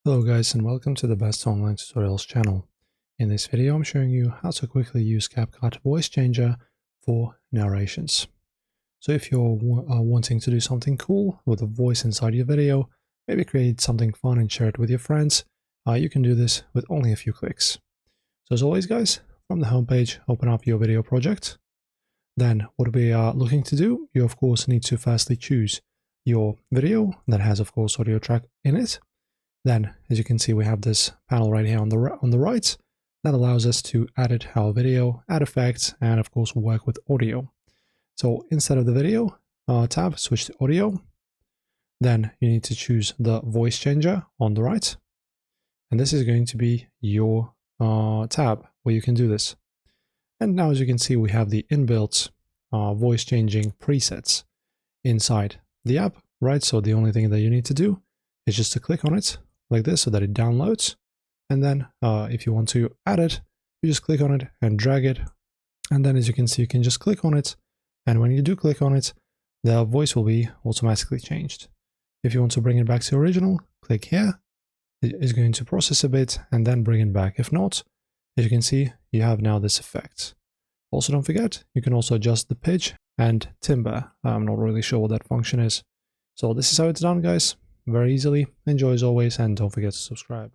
Hello guys, and welcome to the Best Online Tutorials channel. In this video I'm showing you how to quickly use CapCut voice changer for narrations. So if you're wanting to do something cool with a voice inside your video, maybe create something fun and share it with your friends, you can do this with only a few clicks. So as always guys, from the homepage, open up your video project. Then what we are looking to do, you of course need to firstly choose your video that has of course audio track in it. Then, as you can see, we have this panel right here on the right that allows us to edit our video, add effects, and of course work with audio. So instead of the video tab, switch to audio. Then you need to choose the voice changer on the right. And this is going to be your tab where you can do this. And now as you can see, we have the inbuilt voice changing presets inside the app, right? So the only thing that you need to do is just to click on it like this so that it downloads. And then if you want to add it, you just click on it and drag it. And then as you can see, you can just click on it. And when you do click on it, the voice will be automatically changed. If you want to bring it back to original, click here. It is going to process a bit and then bring it back. If not, as you can see, you have now this effect. Also, don't forget, you can also adjust the pitch and timbre. I'm not really sure what that function is. So this is how it's done, guys. Very easily. Enjoy as always, and don't forget to subscribe.